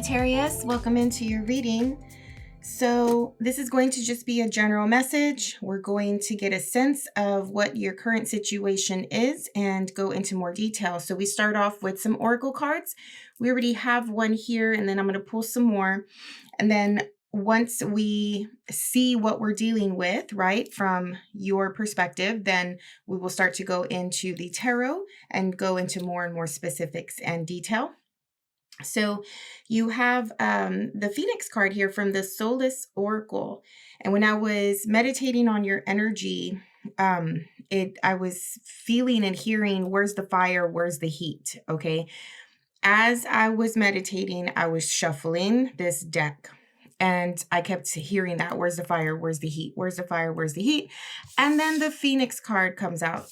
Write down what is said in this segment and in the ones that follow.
Sagittarius, welcome into your reading. So this is going to just be a general message. We're going to get a sense of what your current situation is and go into more detail. So we start off with some oracle cards. We already have one here, and then I'm going to pull some more. And then once we see what we're dealing with, right, from your perspective, then we will start to go into the tarot and go into more and more specifics and detail. So you have the Phoenix card here from the Soulless Oracle. And when I was meditating on your energy, I was feeling and hearing, where's the fire, where's the heat, okay? As I was meditating, I was shuffling this deck. And I kept hearing that, where's the fire, where's the heat, where's the fire, where's the heat? And then the Phoenix card comes out.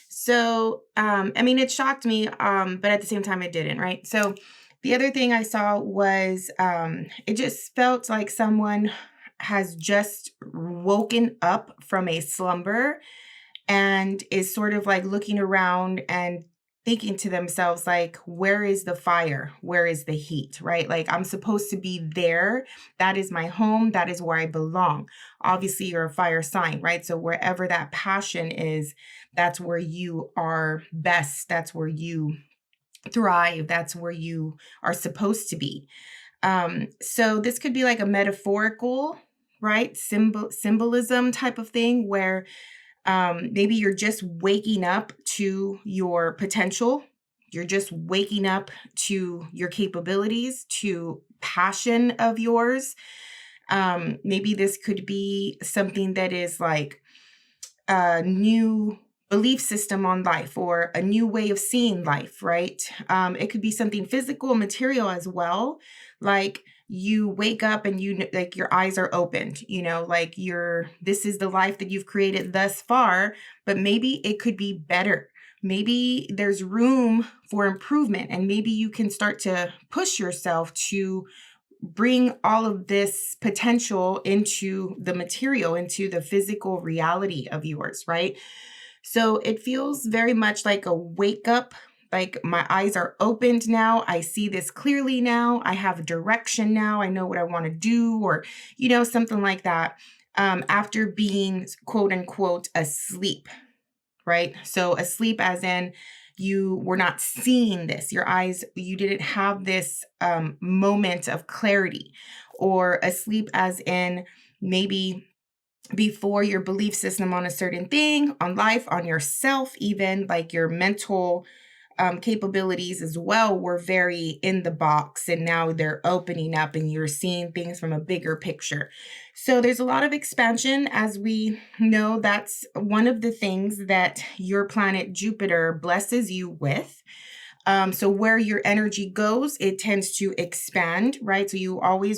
So, I mean, it shocked me, but at the same time, it didn't, right? So the other thing I saw was it just felt like someone has just woken up from a slumber and is sort of like looking around and thinking to themselves, like, where is the fire? Where is the heat, right? Like, I'm supposed to be there. That is my home. That is where I belong. Obviously, you're a fire sign, right? So wherever that passion is, that's where you are best. That's where you thrive. That's where you are supposed to be. So this could be like a metaphorical, right? Symbolism type of thing where maybe you're just waking up to your potential. You're just waking up to your capabilities, to passion of yours. Maybe this could be something that is like a new belief system on life or a new way of seeing life, right? It could be something physical, material as well. Like you wake up and like your eyes are opened, like this is the life that you've created thus far, but maybe it could be better. Maybe there's room for improvement, and maybe you can start to push yourself to bring all of this potential into the material, into the physical reality of yours, right? So it feels very much like a wake up, like my eyes are opened now. I see this clearly now. I have a direction now. I know what I want to do, or, something like that. After being quote unquote asleep, right? So asleep as in you were not seeing this. Your eyes, you didn't have this moment of clarity, or asleep as in maybe before your belief system on a certain thing, on life, on yourself, even like your mental capabilities as well were very in the box, and now they're opening up and you're seeing things from a bigger picture. So there's a lot of expansion. As we know, that's one of the things that your planet Jupiter blesses you with. So where your energy goes, it tends to expand, right? So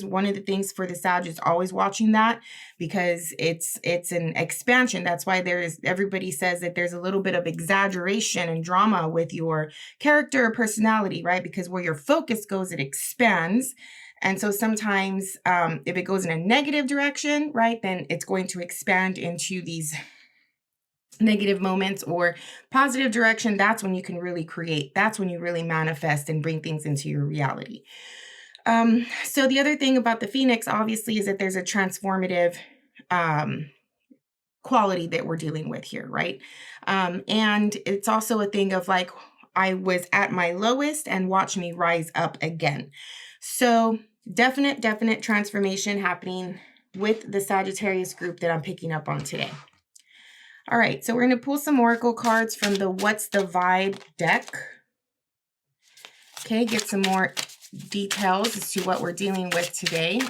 one of the things for the Sag is always watching that, because it's an expansion. That's why everybody says that there's a little bit of exaggeration and drama with your character or personality, right? Because where your focus goes, it expands. And so sometimes if it goes in a negative direction, right, then it's going to expand into these negative moments, or positive direction. That's when you can really create. That's when you really manifest and bring things into your reality. So the other thing about the Phoenix, obviously, is that there's a transformative quality that we're dealing with here, right? And it's also a thing of like, I was at my lowest and watch me rise up again. So definite transformation happening with the Sagittarius group that I'm picking up on today. All right, so we're going to pull some oracle cards from the What's the Vibe deck. Okay, get some more details as to what we're dealing with today.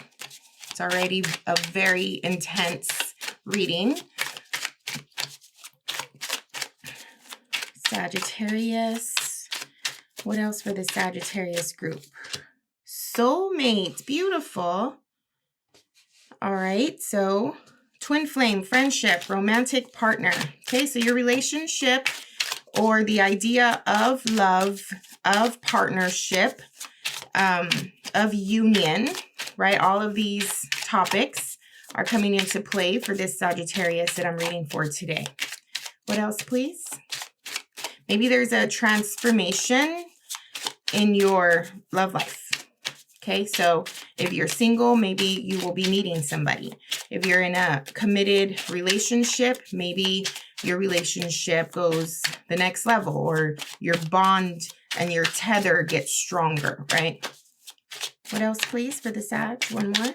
It's already a very intense reading. Sagittarius. What else for the Sagittarius group? Soulmate. Beautiful. All right, so twin flame, friendship, romantic partner. Okay, so your relationship or the idea of love, of partnership, of union, right? All of these topics are coming into play for this Sagittarius that I'm reading for today. What else, please? Maybe there's a transformation in your love life. Okay, so if you're single, maybe you will be meeting somebody. If you're in a committed relationship, maybe your relationship goes the next level, or your bond and your tether gets stronger, right? What else, please, for the Sag? One more.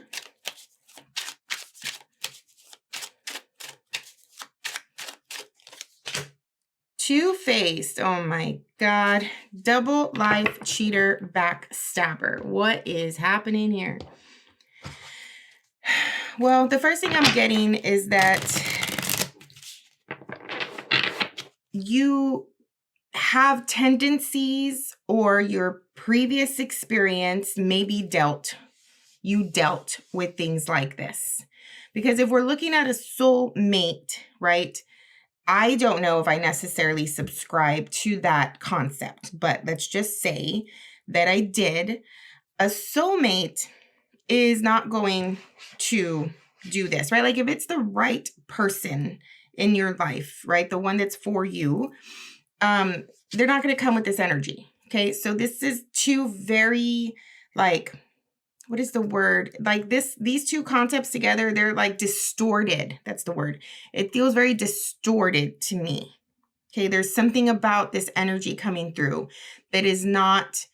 Two-faced. Oh my God. Double life cheater backstabber. What is happening here? Well, the first thing I'm getting is that you have tendencies, or your previous experience maybe you dealt with things like this. Because if we're looking at a soul mate, right? I don't know if I necessarily subscribe to that concept, but let's just say that I did. A soulmate is not going to do this, right? Like if it's the right person in your life, right? The one that's for you, they're not going to come with this energy. Okay. So this is two very, like, what is the word? Like these two concepts together, they're like distorted. That's the word. It feels very distorted to me. Okay. There's something about this energy coming through that is not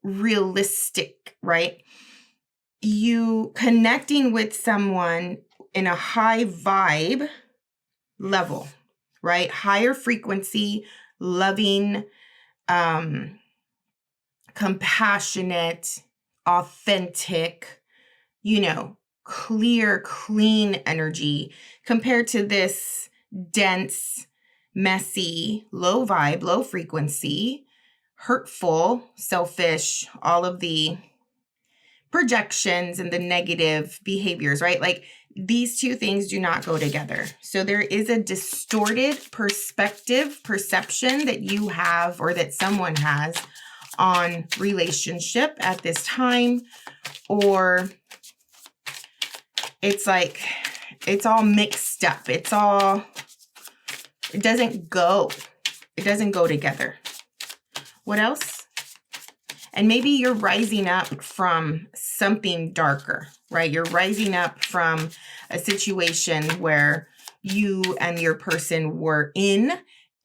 realistic, right? You connecting with someone in a high vibe level, right? Higher frequency, loving, compassionate, authentic, clear, clean energy compared to this dense, messy, low vibe, low frequency, hurtful, selfish, all of the projections and the negative behaviors, right? Like these two things do not go together. So there is a distorted perception that you have, or that someone has, on relationship at this time, or it's like it's all mixed up. It doesn't go together. What else? And maybe you're rising up from something darker, right? You're rising up from a situation where you and your person were in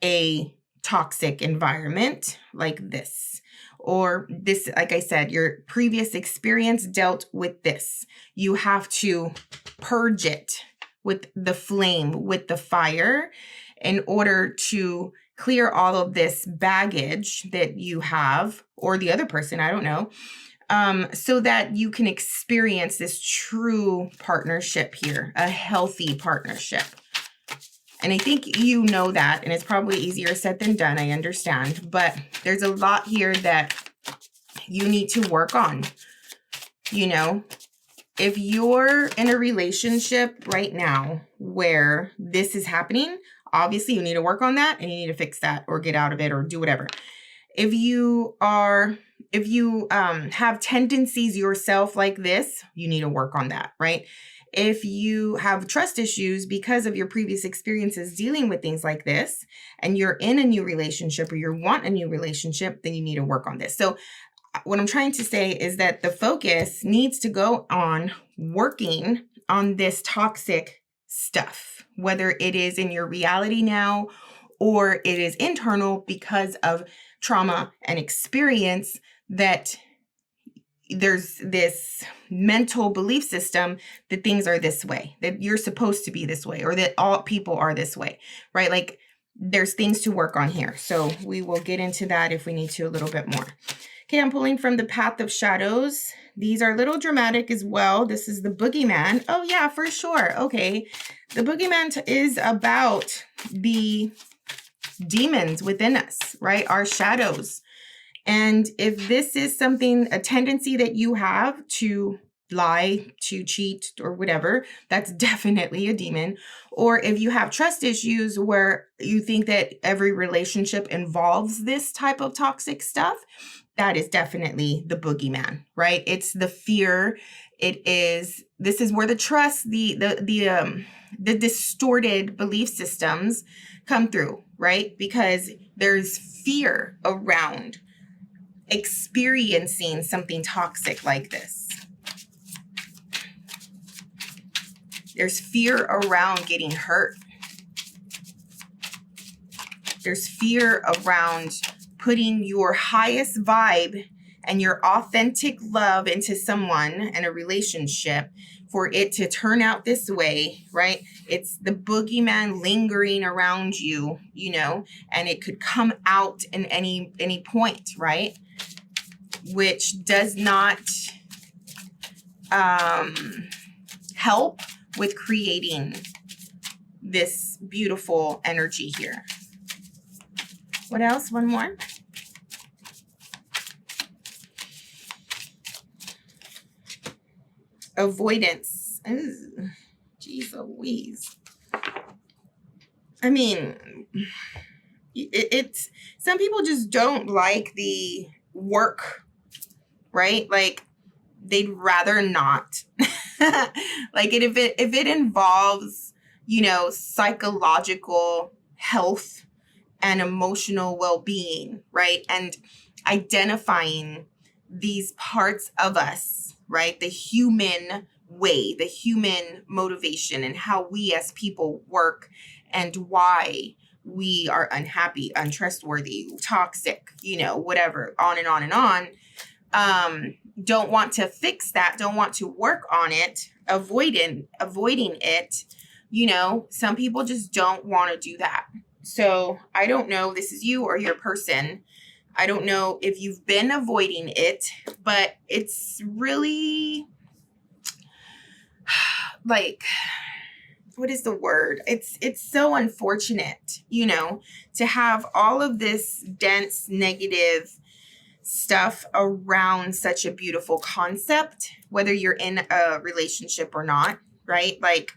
a toxic environment like this. Or this, like I said, your previous experience dealt with this. You have to purge it with the flame, with the fire, in order to clear all of this baggage that you have, or the other person, I don't know, so that you can experience this true partnership here, a healthy partnership. And I think you know that, and it's probably easier said than done, I understand, but there's a lot here that you need to work on. If you're in a relationship right now where this is happening, obviously you need to work on that, and you need to fix that, or get out of it, or do whatever. If you have tendencies yourself like this, you need to work on that, right? If you have trust issues because of your previous experiences dealing with things like this, and you're in a new relationship, or you want a new relationship, then you need to work on this. So what I'm trying to say is that the focus needs to go on working on this toxic stuff, whether it is in your reality now, or it is internal because of trauma and experience, that there's this mental belief system that things are this way, that you're supposed to be this way, or that all people are this way, right? Like there's things to work on here. So we will get into that if we need to a little bit more. Okay, I'm pulling from the Path of Shadows. These are a little dramatic as well. This is the boogeyman. Oh yeah, for sure. Okay, the boogeyman is about the demons within us, right? Our shadows. And if this is something, a tendency that you have to lie, to cheat, or whatever, that's definitely a demon. Or if you have trust issues where you think that every relationship involves this type of toxic stuff, that is definitely the boogeyman, right? It's the fear. This is where the trust, the distorted belief systems come through, right? Because there's fear around experiencing something toxic like this. There's fear around getting hurt. There's fear around putting your highest vibe and your authentic love into someone and a relationship for it to turn out this way, right? It's the boogeyman lingering around you, you know, and it could come out in any point, right? Which does not help with creating this beautiful energy here. What else? One more. Avoidance. Ooh, geez Louise. I mean, it's some people just don't like the work, right? Like they'd rather not. Like if it involves, you know, psychological health and emotional well-being, right? And identifying these parts of us, right? The human way, the human motivation, and how we as people work and why we are unhappy, untrustworthy, toxic, you know, whatever, on and on and on. Don't want to fix that, don't want to work on it, avoiding it. You know, some people just don't want to do that. So I don't know if this is you or your person. I don't know if you've been avoiding it, but it's really like, what is the word? It's so unfortunate, you know, to have all of this dense negative stuff around such a beautiful concept, whether you're in a relationship or not, right? Like,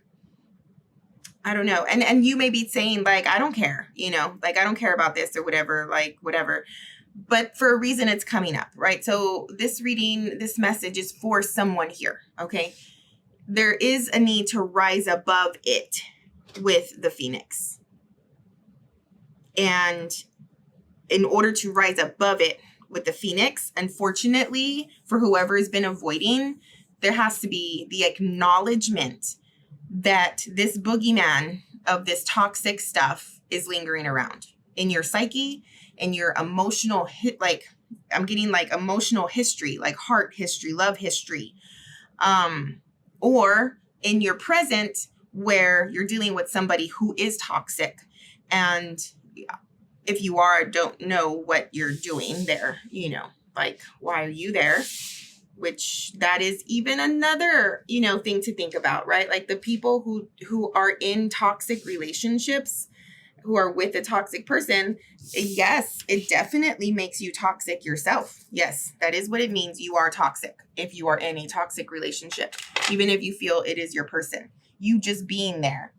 I don't know. And you may be saying like, I don't care, you know, like I don't care about this or whatever, like whatever. But for a reason it's coming up, right? So this reading, this message is for someone here, okay? There is a need to rise above it with the Phoenix. And in order to rise above it with the Phoenix, unfortunately, for whoever has been avoiding, there has to be the acknowledgement that this boogeyman of this toxic stuff is lingering around in your psyche, in your emotional like I'm getting like emotional history, like heart history, love history, or in your present where you're dealing with somebody who is toxic. And if you are, don't know what you're doing there, you know, like, why are you there? Which that is even another, you know, thing to think about, right? Like the people who are in toxic relationships, who are with a toxic person, yes, it definitely makes you toxic yourself. Yes, that is what it means. You are toxic if you are in a toxic relationship, even if you feel it is your person. You just being there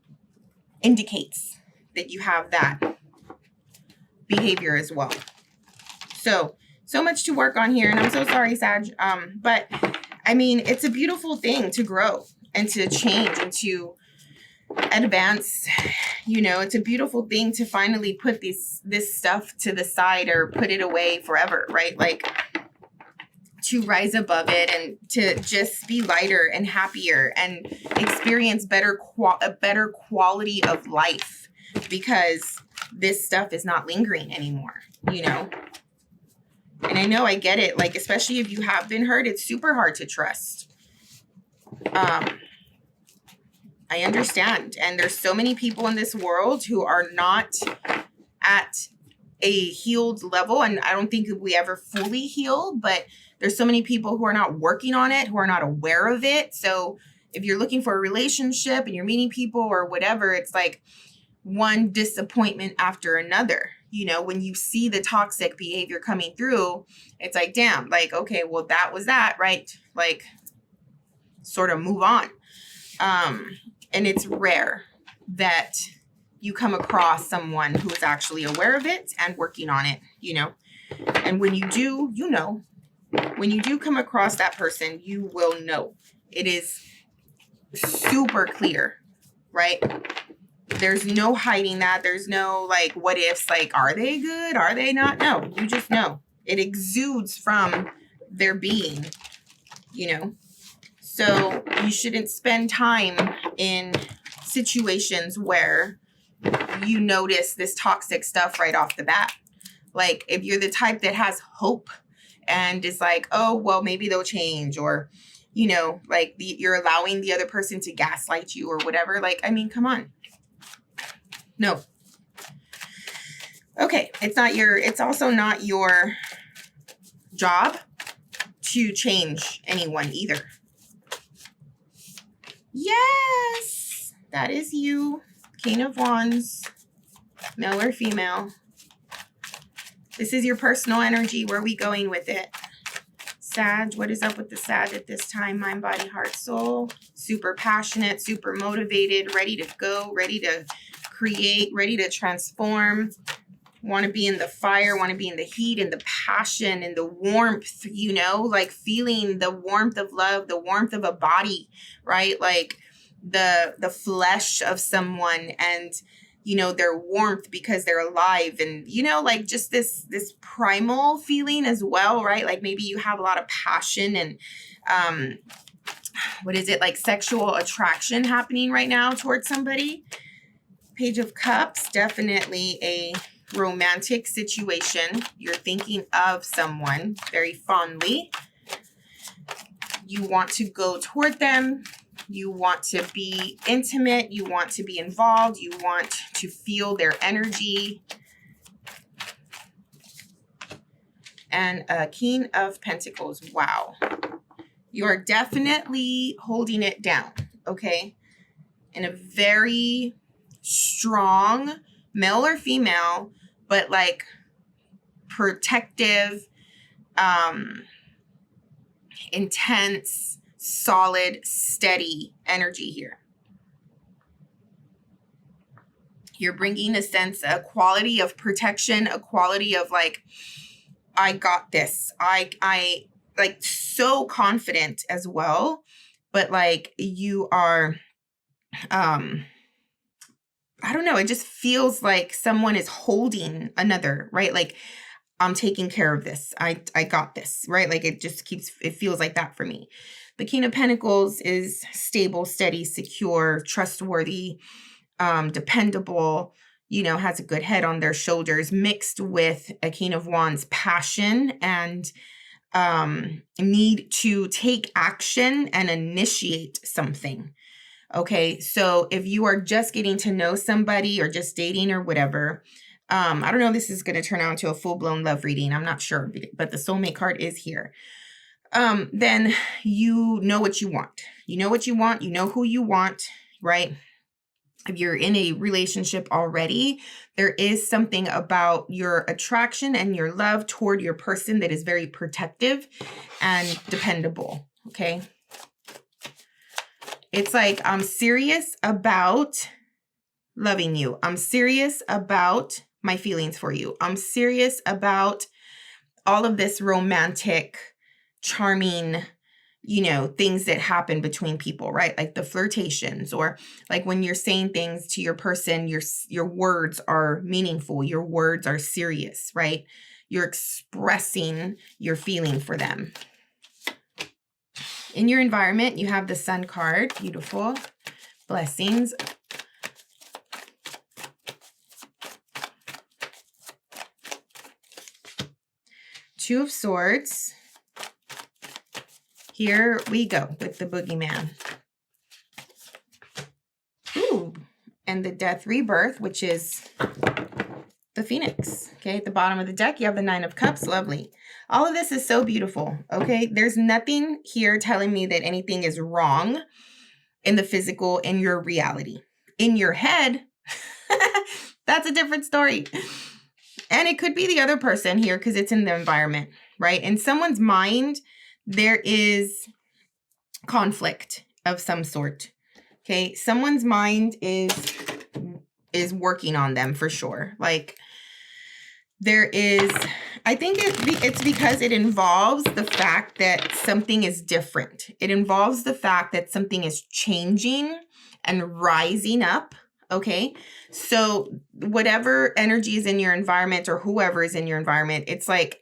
indicates that you have that behavior as well. So much to work on here, and I'm so sorry, Sag. But I mean, it's a beautiful thing to grow and to change and to advance. You know, it's a beautiful thing to finally put this stuff to the side or put it away forever, right? Like to rise above it and to just be lighter and happier and experience a better quality of life, because this stuff is not lingering anymore, you know? And I know, I get it. Like, especially if you have been hurt, it's super hard to trust. I understand. And there's so many people in this world who are not at a healed level. And I don't think we ever fully heal, but there's so many people who are not working on it, who are not aware of it. So if you're looking for a relationship and you're meeting people or whatever, it's like one disappointment after another. You know, when you see the toxic behavior coming through, it's like, damn, like, okay, well, that was that, right? Like, sort of move on. And it's rare that you come across someone who is actually aware of it and working on it, you know? And when you do, you know, when you do come across that person, you will know. It is super clear, right? There's no hiding that. There's no like, what ifs, like, are they good? Are they not? No, you just know. It exudes from their being, you know. So you shouldn't spend time in situations where you notice this toxic stuff right off the bat. Like if you're the type that has hope and is like, oh, well, maybe they'll change, or, you know, like you're allowing the other person to gaslight you or whatever. Like, I mean, come on. No. Okay. It's also not your job to change anyone either. Yes, that is you. King of Wands, male or female. This is your personal energy. Where are we going with it? Sag, what is up with the Sag at this time? Mind, body, heart, soul. Super passionate, super motivated, ready to go, ready to create, ready to transform. Want to be in the fire, want to be in the heat and the passion and the warmth, you know, like feeling the warmth of love, the warmth of a body, right? Like the flesh of someone, and you know, their warmth because they're alive, and you know, like just this primal feeling as well, right? Like maybe you have a lot of passion and what is it, like sexual attraction happening right now towards somebody. Page of Cups, definitely a romantic situation. You're thinking of someone very fondly. You want to go toward them. You want to be intimate. You want to be involved. You want to feel their energy. And a King of Pentacles. Wow. You are definitely holding it down, okay? In a very strong, male or female, but like protective, intense, solid, steady energy here. You're bringing a sense, a quality of protection, a quality of like, I got this. I like so confident as well, but like you are, I don't know. It just feels like someone is holding another, right? Like I'm taking care of this. I got this, right? Like it just it feels like that for me. The King of Pentacles is stable, steady, secure, trustworthy, dependable, you know, has a good head on their shoulders, mixed with a King of Wands passion and need to take action and initiate something. Okay, so if you are just getting to know somebody or just dating or whatever, I don't know if this is going to turn out into a full-blown love reading. I'm not sure, but the soulmate card is here. Then you know what you want. You know what you want. You know who you want, right? If you're in a relationship already, there is something about your attraction and your love toward your person that is very protective and dependable, okay? It's like, I'm serious about loving you. I'm serious about my feelings for you. I'm serious about all of this romantic, charming, you know, things that happen between people, right? Like the flirtations, or like when you're saying things to your person, your words are meaningful. Your words are serious, right? You're expressing your feeling for them. In your environment, you have the Sun card. Beautiful. Blessings. Two of Swords. Here we go with the boogeyman. Ooh, and the Death Rebirth, which is the Phoenix. Okay, at the bottom of the deck, you have the Nine of Cups. Lovely. All of this is so beautiful, okay? There's nothing here telling me that anything is wrong in the physical, in your reality. In your head, that's a different story. And it could be the other person here because it's in the environment, right? In someone's mind, there is conflict of some sort, okay? Someone's mind is working on them for sure. Like there is, I think it's because it involves the fact that something is different. It involves the fact that something is changing and rising up, okay? So whatever energy is in your environment or whoever is in your environment, it's like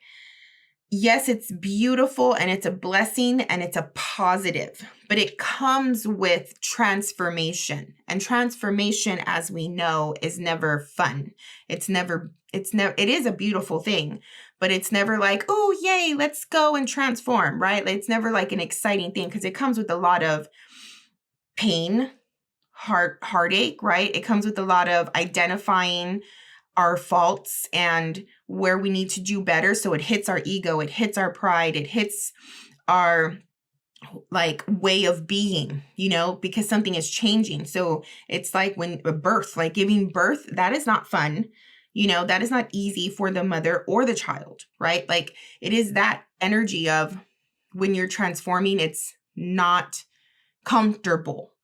yes, it's beautiful and it's a blessing and it's a positive, but it comes with transformation. And transformation, as we know, is never fun. It is a beautiful thing, but it's never like, oh, yay, let's go and transform, right? It's never like an exciting thing because it comes with a lot of pain, heartache, right? It comes with a lot of identifying our faults and where we need to do better. So it hits our ego, it hits our pride, it hits our like way of being, because something is changing. So it's like when a birth, like giving birth, that is not fun. That is not easy for the mother or the child, right? Like it is that energy of when you're transforming, it's not comfortable.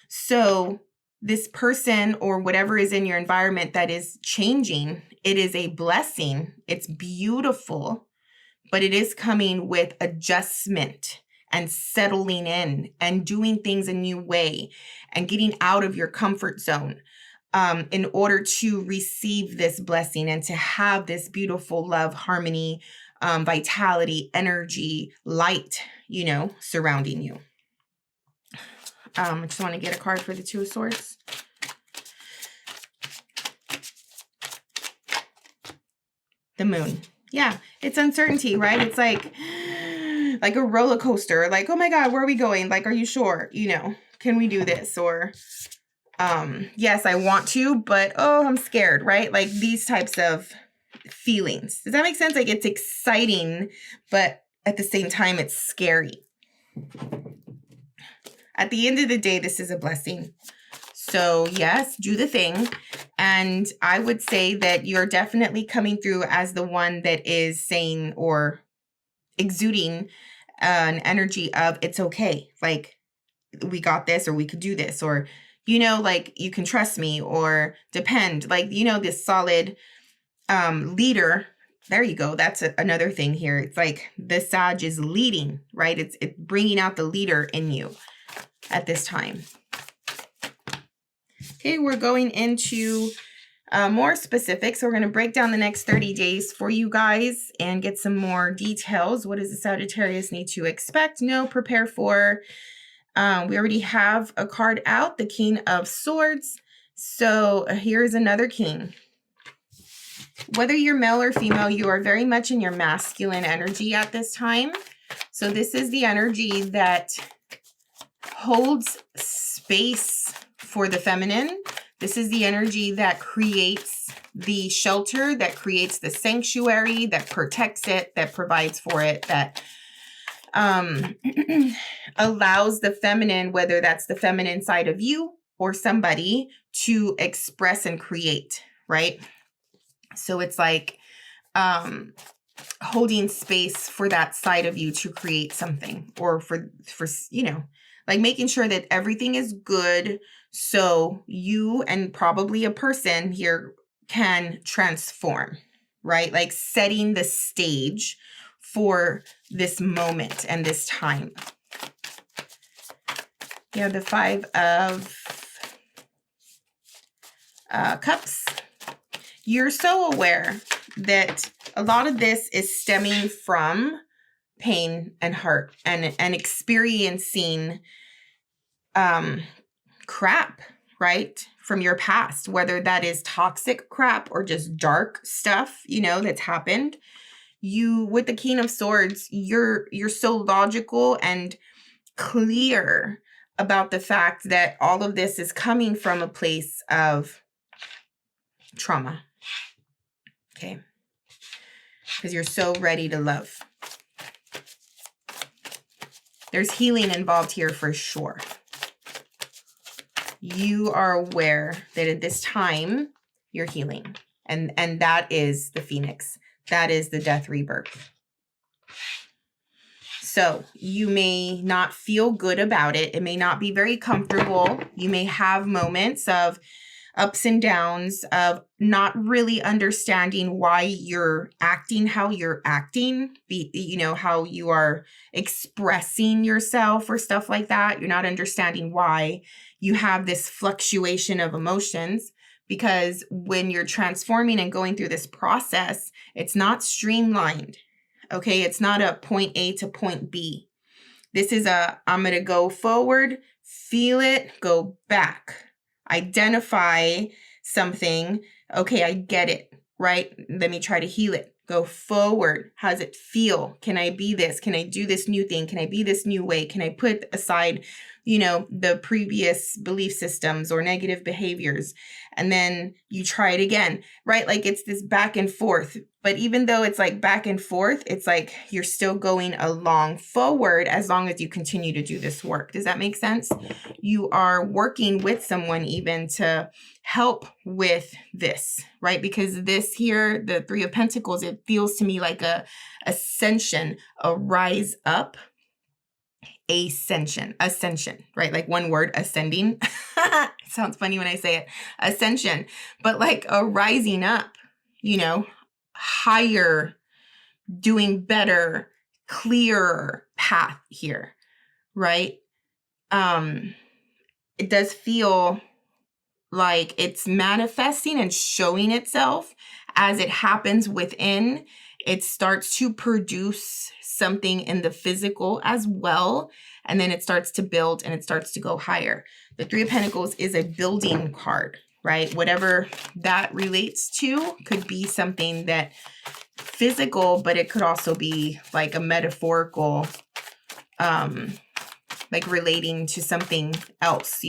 So this person or whatever is in your environment that is changing, it is a blessing. It's beautiful, but it is coming with adjustment and settling in and doing things a new way and getting out of your comfort zone in order to receive this blessing and to have this beautiful love, harmony, vitality, energy, light, surrounding you. I just want to get a card for the Two of Swords. The Moon. Yeah, it's uncertainty, right? It's like a roller coaster. Like, oh my God, where are we going? Like, are you sure? Can we do this? Or, yes, I want to, but oh, I'm scared, right? Like these types of feelings. Does that make sense? Like it's exciting, but at the same time, it's scary. At the end of the day, this is a blessing. So yes, do the thing. And I would say that you're definitely coming through as the one that is saying or exuding an energy of it's okay. Like we got this, or we could do this, or, like you can trust me or depend, like, this solid leader. There you go. That's another thing here. It's like the Sag is leading, right? It's bringing out the leader in you at this time. Okay, we're going into more specifics. So we're going to break down the next 30 days for you guys and get some more details. What does the Sagittarius need to expect, know, prepare for? We already have a card out, the King of Swords. So here's another king. Whether you're male or female, you are very much in your masculine energy at this time. So this is the energy that holds space for the feminine. This is the energy that creates the shelter, that creates the sanctuary, that protects it, that provides for it, that allows the feminine, whether that's the feminine side of you or somebody, to express and create, right? So it's like holding space for that side of you to create something, or for like making sure that everything is good so you and probably a person here can transform, right? Like setting the stage for this moment and this time. You have the Five of Cups. You're so aware that a lot of this is stemming from pain and hurt and experiencing crap, right? From your past, whether that is toxic crap or just dark stuff, that's happened. You, with the King of Swords, you're so logical and clear about the fact that all of this is coming from a place of trauma. Okay. Because you're so ready to love. There's healing involved here for sure. You are aware that at this time you're healing. And that is the Phoenix. That is the death rebirth. So you may not feel good about it. It may not be very comfortable. You may have moments of ups and downs, of not really understanding why you're acting how you're acting, how you are expressing yourself or stuff like that. You're not understanding why you have this fluctuation of emotions, because when you're transforming and going through this process, it's not streamlined. Okay, it's not a point A to point B. This is I'm going to go forward, feel it, go back, identify something. Okay, I get it, right? Let me try to heal it. Go forward. How does it feel? Can I be this? Can I do this new thing? Can I be this new way? Can I put aside, the previous belief systems or negative behaviors? And then you try it again, right? Like it's this back and forth. But even though it's like back and forth, it's like you're still going along forward as long as you continue to do this work. Does that make sense? You are working with someone even to help with this, right? Because this here, the Three of Pentacles, it feels to me like a ascension, a rise up, ascension, right? Like one word, ascending. It sounds funny when I say it, ascension, but like a rising up, higher, doing better, clearer path here, right? It does feel like it's manifesting and showing itself as it happens within. It starts to produce something in the physical as well. And then it starts to build and it starts to go higher. The Three of Pentacles is a building card, right? Whatever that relates to could be something that physical, but it could also be like a metaphorical, like relating to something else,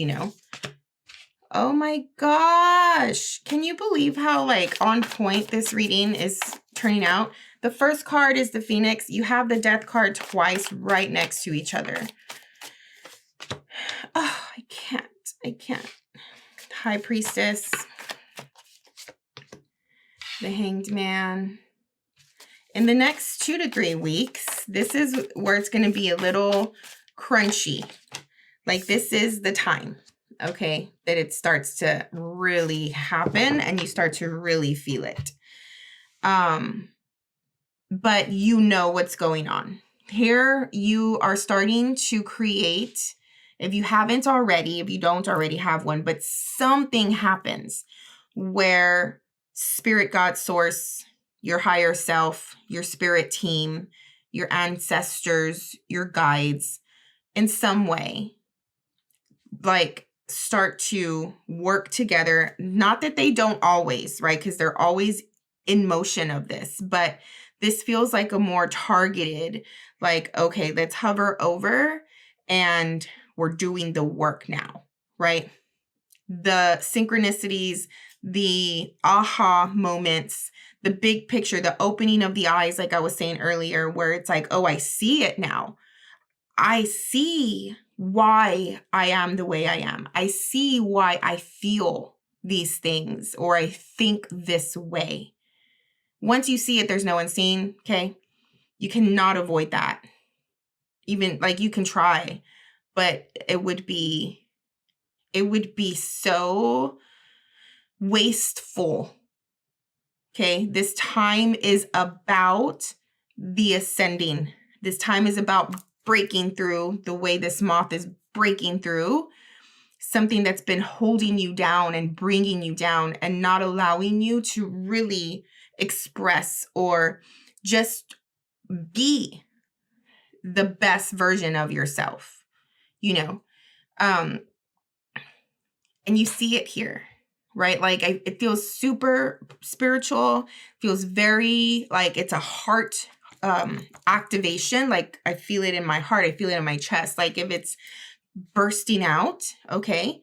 Oh my gosh. Can you believe how like on point this reading is turning out? The first card is the Phoenix. You have the Death card twice right next to each other. Oh, I can't. High Priestess. The Hanged Man. In the next 2 to 3 weeks, this is where it's going to be a little crunchy. Like this is the time. Okay, that it starts to really happen and you start to really feel it. But you know what's going on. Here you are starting to create, if you haven't already, if you don't already have one, but something happens where spirit, God, source, your higher self, your spirit team, your ancestors, your guides, in some way, like start to work together. Not that they don't always, right? Because they're always in motion of this, but this feels like a more targeted, like, okay, let's hover over and we're doing the work now, right? The synchronicities, the aha moments, the big picture, the opening of the eyes, like I was saying earlier, where it's like, oh, I see it now. I see why I am the way I am. I see why I feel these things or I think this way. Once you see it, there's no unseen, okay? You cannot avoid that. Even like you can try, but it would be so wasteful. Okay? This time is about the ascending. This time is about breaking through the way this moth is breaking through something that's been holding you down and bringing you down and not allowing you to really express or just be the best version of yourself, and you see it here, right? Like it feels super spiritual, feels very like it's a heart activation. Like I feel it in my heart. I feel it in my chest. Like if it's bursting out. Okay.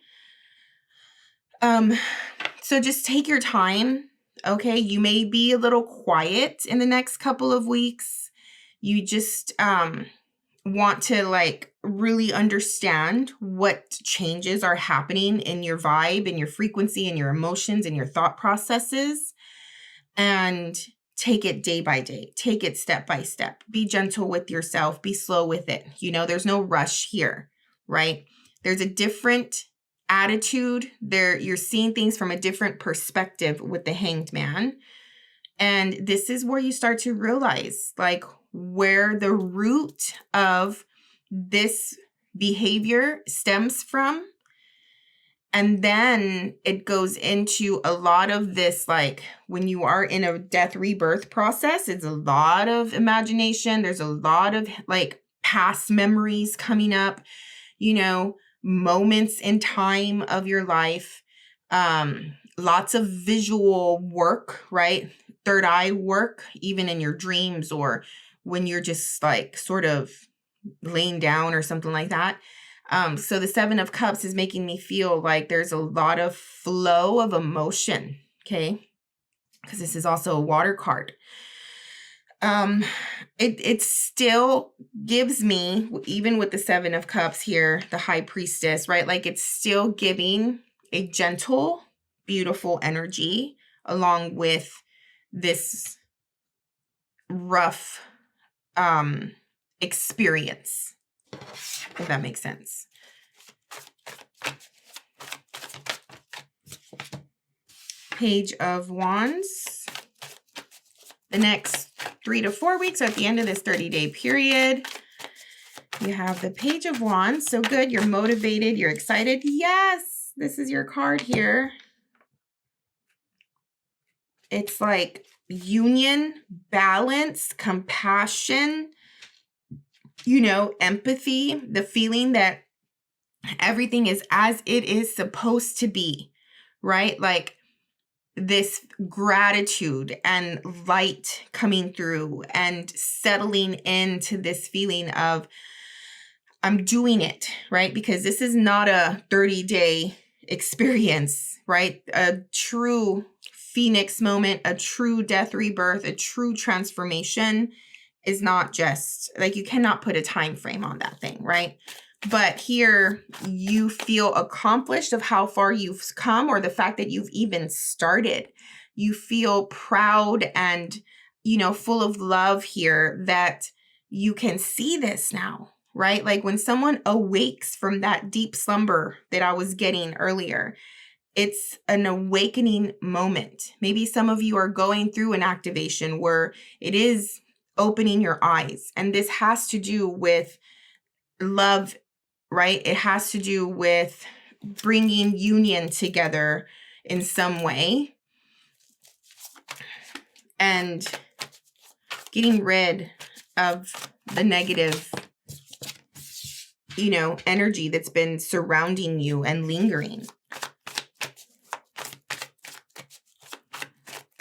So just take your time. Okay. You may be a little quiet in the next couple of weeks. You just, want to like really understand what changes are happening in your vibe and your frequency and your emotions and your thought processes, and take it day by day, take it step by step, be gentle with yourself, be slow with it. There's no rush here, right? There's a different attitude there. You're seeing things from a different perspective with the Hanged Man. And this is where you start to realize like where the root of this behavior stems from. And then it goes into a lot of this, like when you are in a death rebirth process, it's a lot of imagination. There's a lot of like past memories coming up, you know, moments in time of your life, lots of visual work, right? Third eye work, even in your dreams or when you're just like sort of laying down or something like that. So the Seven of Cups is making me feel like there's a lot of flow of emotion, okay? Because this is also a water card. It still gives me, even with the Seven of Cups here, the High Priestess, right? Like it's still giving a gentle, beautiful energy along with this rough experience, if that makes sense. Page of Wands. The next 3 to 4 weeks at the end of this 30-day period. You have the Page of Wands. So good. You're motivated. You're excited. Yes, this is your card here. It's like union, balance, compassion, you know, empathy, the feeling that everything is as it is supposed to be, right? Like this gratitude and light coming through and settling into this feeling of I'm doing it, right? Because this is not a 30-day experience, right? A true Phoenix moment, a true death rebirth, a true transformation is not just like you cannot put a time frame on that thing, right? But here you feel accomplished of how far you've come or the fact that you've even started. You feel proud and, you know, full of love here that you can see this now, right? Like when someone awakes from that deep slumber that I was getting earlier, it's an awakening moment. Maybe some of you are going through an activation where it is opening your eyes. And this has to do with love, right? It has to do with bringing union together in some way and getting rid of the negative, you know, energy that's been surrounding you and lingering.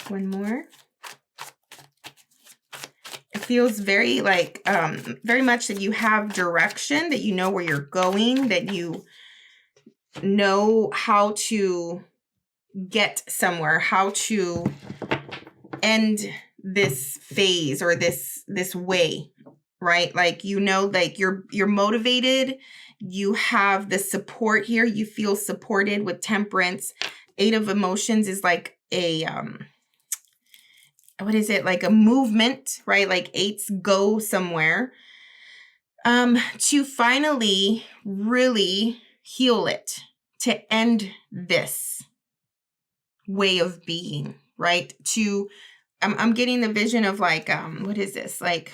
One more. It feels very like, very much that you have direction, that you know where you're going, that you know how to get somewhere, how to end this phase or this way, right? Like, you know, like you're motivated, you have the support here, you feel supported with Temperance. Eight of Emotions is like a what is it? Like a movement, right? Like eights go somewhere to finally really heal it, to end this way of being, right? To I'm getting the vision of like what is this? Like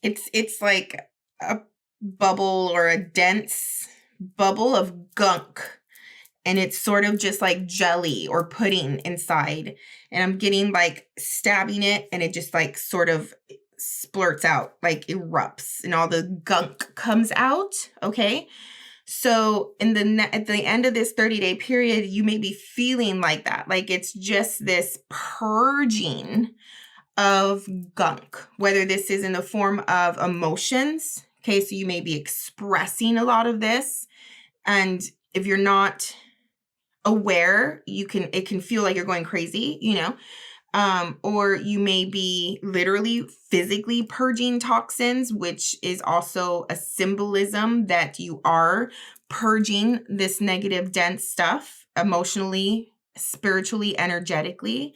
it's like a bubble or a dense bubble of gunk. And it's sort of just like jelly or pudding inside. And I'm getting like stabbing it and it just like sort of splurts out, like erupts and all the gunk comes out. Okay. So at the end of this 30-day period, you may be feeling like that. Like it's just this purging of gunk, whether this is in the form of emotions. Okay. So you may be expressing a lot of this. And if you're not aware, it can feel like you're going crazy, you know, or you may be literally physically purging toxins, which is also a symbolism that you are purging this negative, dense stuff emotionally, spiritually, energetically.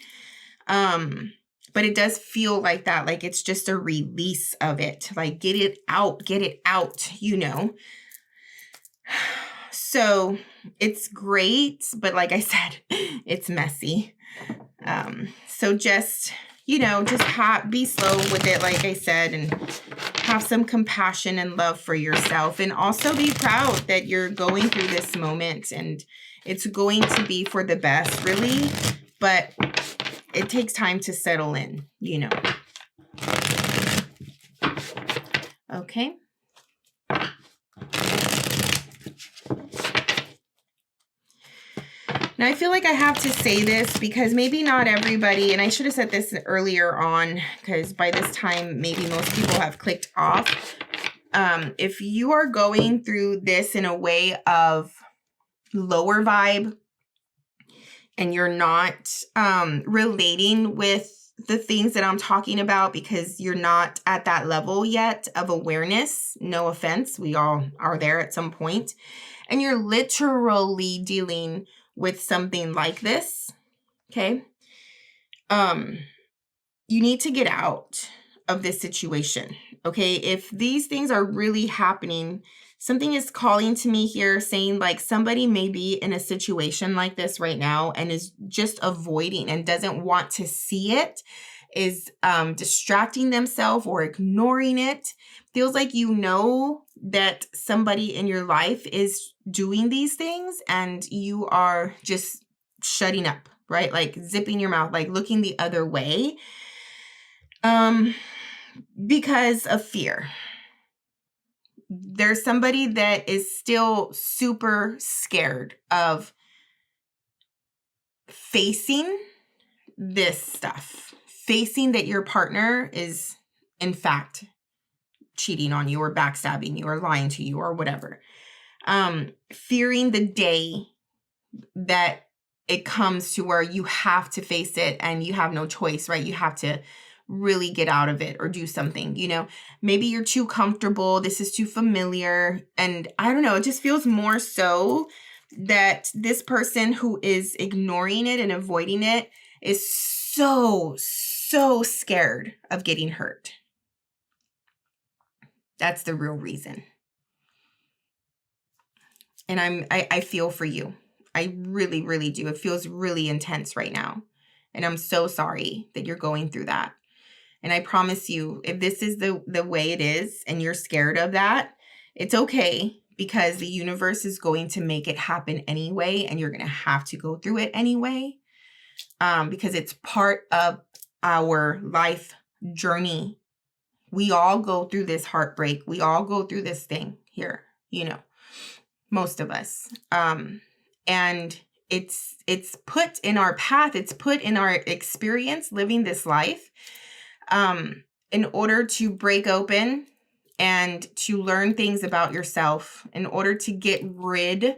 But it does feel like that, like it's just a release of it, like get it out, you know. So it's great, but like I said, it's messy. So just, you know, just be slow with it, like I said, and have some compassion and love for yourself, and also be proud that you're going through this moment, and it's going to be for the best, really, but it takes time to settle in, you know. Okay. Now, I feel like I have to say this because maybe not everybody, and I should have said this earlier on, because by this time, maybe most people have clicked off. If you are going through this in a way of lower vibe and you're not relating with the things that I'm talking about because you're not at that level yet of awareness, no offense, we all are there at some point, and you're literally dealing with something like this, okay? You need to get out of this situation, okay? If these things are really happening, something is calling to me here saying like somebody may be in a situation like this right now and is just avoiding and doesn't want to see it, is distracting themselves or ignoring it. Feels like you know that somebody in your life is doing these things and you are just shutting up, right? Like zipping your mouth, like looking the other way because of fear. There's somebody that is still super scared of facing this stuff, facing that your partner is in fact cheating on you or backstabbing you or lying to you or whatever. Fearing the day that it comes to where you have to face it and you have no choice, right? You have to really get out of it or do something, you know. Maybe you're too comfortable, this is too familiar, and I don't know, it just feels more so that this person who is ignoring it and avoiding it is so scared of getting hurt. That's the real reason. And I feel for you. I really, really do. It feels really intense right now. And I'm so sorry that you're going through that. And I promise you, if this is the way it is and you're scared of that, it's okay, because the universe is going to make it happen anyway, and you're going to have to go through it anyway, because it's part of our life journey. We all go through this heartbreak. We all go through this thing here, you know, most of us. And it's put in our path. It's put in our experience living this life, in order to break open and to learn things about yourself, in order to get rid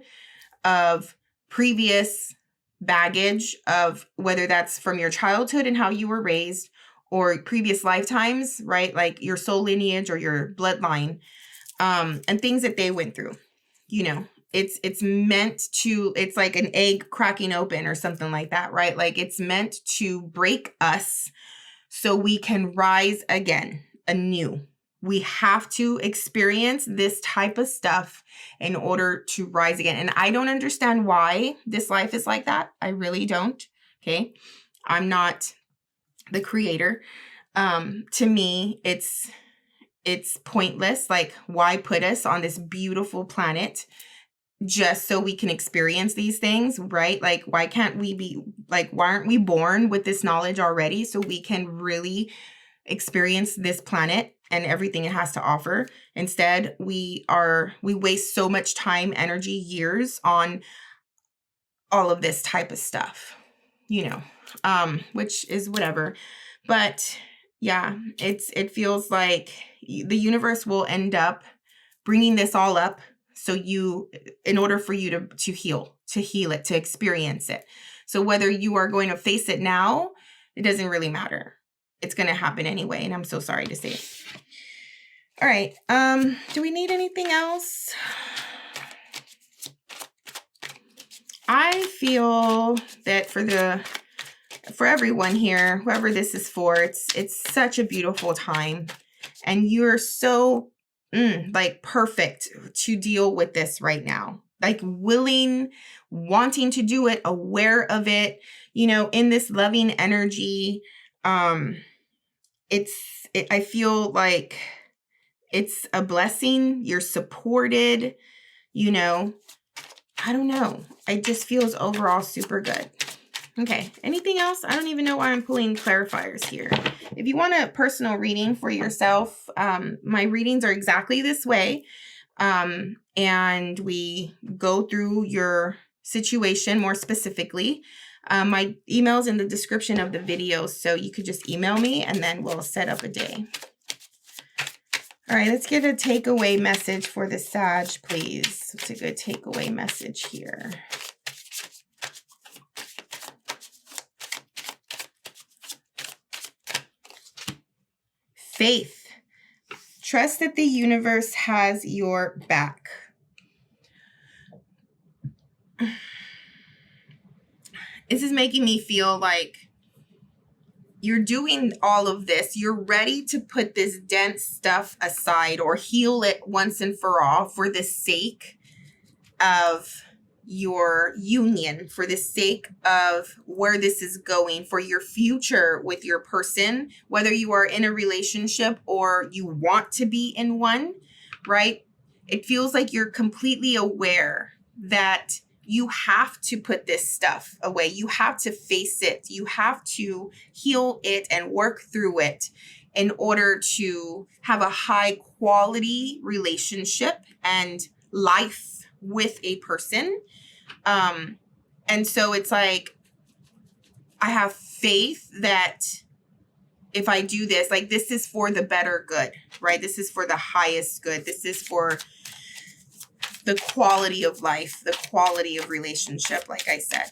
of previous baggage of whether that's from your childhood and how you were raised or previous lifetimes, right? Like your soul lineage or your bloodline, and things that they went through, you know. It's meant to, it's like an egg cracking open or something like that, right? Like it's meant to break us so we can rise again, anew. We have to experience this type of stuff in order to rise again. And I don't understand why this life is like that. I really don't. Okay. I'm not the creator. To me, it's pointless. Like, why put us on this beautiful planet just so we can experience these things, right? Like, why can't we be like, why aren't we born with this knowledge already so we can really experience this planet and everything it has to offer? Instead, we waste so much time, energy, years on all of this type of stuff, you know, which is whatever. But yeah, it feels like the universe will end up bringing this all up. So in order for you to heal it, to experience it. So whether you are going to face it now, it doesn't really matter. It's going to happen anyway. And I'm so sorry to say it. All right. Do we need anything else? I feel that for everyone here, whoever this is for, it's such a beautiful time. And you're so like perfect to deal with this right now. Like willing, wanting to do it, aware of it, you know, in this loving energy. I feel like It's a blessing. You're supported, you know. I don't know. It just feels overall super good. Okay, anything else? I don't even know why I'm pulling clarifiers here. If you want a personal reading for yourself, my readings are exactly this way. And we go through your situation more specifically. My email's in the description of the video, so you could just email me and then we'll set up a day. All right, let's get a takeaway message for the Sag, please. What's a good takeaway message here? Faith. Trust that the universe has your back. This is making me feel like you're doing all of this. You're ready to put this dense stuff aside or heal it once and for all for the sake of your union, for the sake of where this is going, for your future with your person, whether you are in a relationship or you want to be in one, right? It feels like you're completely aware that you have to put this stuff away. You have to face it. You have to heal it and work through it in order to have a high quality relationship and life with a person. And so it's like, I have faith that if I do this, like this is for the better good, right? This is for the highest good. This is for the quality of life, the quality of relationship, like I said.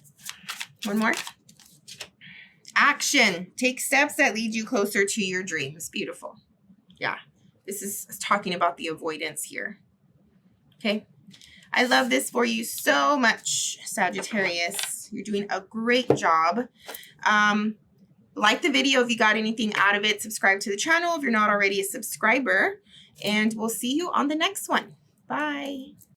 One more. Action. Take steps that lead you closer to your dreams. Beautiful. Yeah. This is talking about the avoidance here. Okay. I love this for you so much, Sagittarius. You're doing a great job. Like the video if you got anything out of it. Subscribe to the channel if you're not already a subscriber. And we'll see you on the next one. Bye.